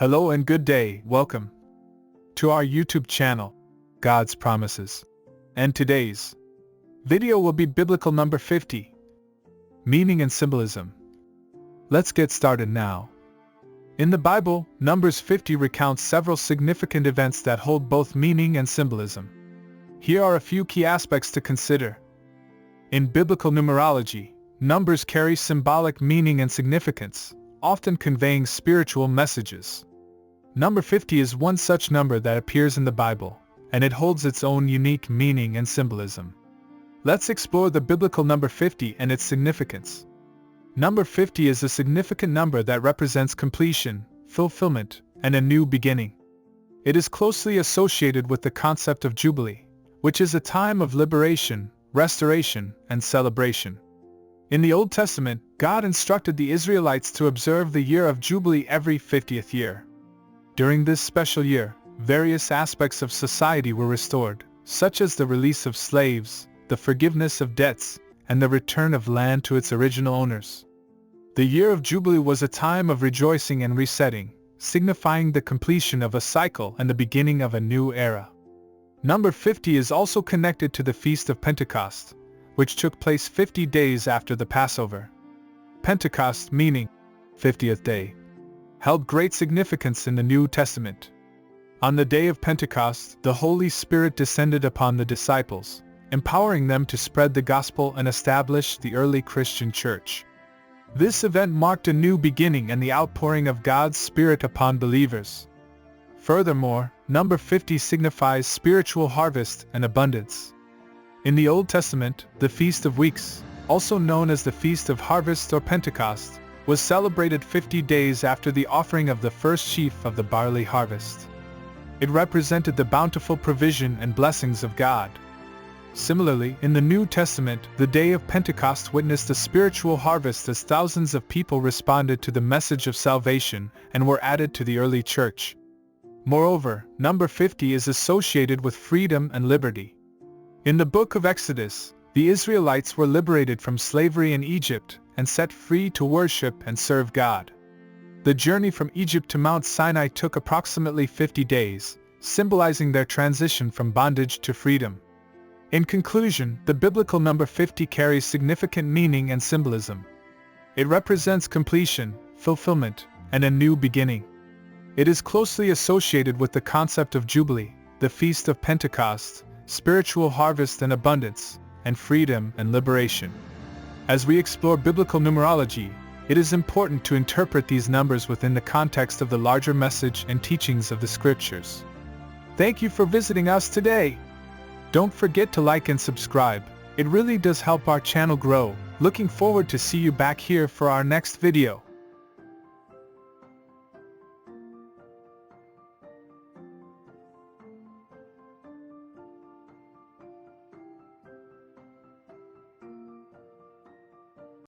Hello and good day, welcome to our YouTube channel, God's Promises. And today's video will be biblical number 50, meaning and symbolism. Let's get started now. In the Bible, Numbers 50 recounts several significant events that hold both meaning and symbolism. Here are a few key aspects to consider. In biblical numerology, numbers carry symbolic meaning and significance, often conveying spiritual messages. Number 50 is one such number that appears in the Bible, and it holds its own unique meaning and symbolism. Let's explore the biblical number 50 and its significance. Number 50 is a significant number that represents completion, fulfillment, and a new beginning. It is closely associated with the concept of Jubilee, which is a time of liberation, restoration, and celebration. In the Old Testament, God instructed the Israelites to observe the Year of Jubilee every 50th year. During this special year, various aspects of society were restored, such as the release of slaves, the forgiveness of debts, and the return of land to its original owners. The Year of Jubilee was a time of rejoicing and resetting, signifying the completion of a cycle and the beginning of a new era. Number 50 is also connected to the Feast of Pentecost, which took place 50 days after the Passover. Pentecost, meaning 50th day, held great significance in the New Testament. On the day of Pentecost, the Holy Spirit descended upon the disciples, empowering them to spread the gospel and establish the early Christian church. This event marked a new beginning and the outpouring of God's Spirit upon believers. Furthermore, number 50 signifies spiritual harvest and abundance. In the Old Testament, the Feast of Weeks, also known as the Feast of Harvest or Pentecost, was celebrated 50 days after the offering of the first sheaf of the barley harvest. It represented the bountiful provision and blessings of God. Similarly, in the New Testament, the day of Pentecost witnessed a spiritual harvest as thousands of people responded to the message of salvation and were added to the early church. Moreover, number 50 is associated with freedom and liberty. In the book of Exodus, the Israelites were liberated from slavery in Egypt and set free to worship and serve God. The journey from Egypt to Mount Sinai took approximately 50 days, symbolizing their transition from bondage to freedom. In conclusion, the biblical number 50 carries significant meaning and symbolism. It represents completion, fulfillment, and a new beginning. It is closely associated with the concept of Jubilee, the Feast of Pentecost, spiritual harvest and abundance, and freedom and liberation. As we explore biblical numerology, it is important to interpret these numbers within the context of the larger message and teachings of the Scriptures. Thank you for visiting us today. Don't forget to like and subscribe. It really does help our channel grow. Looking forward to see you back here for our next video.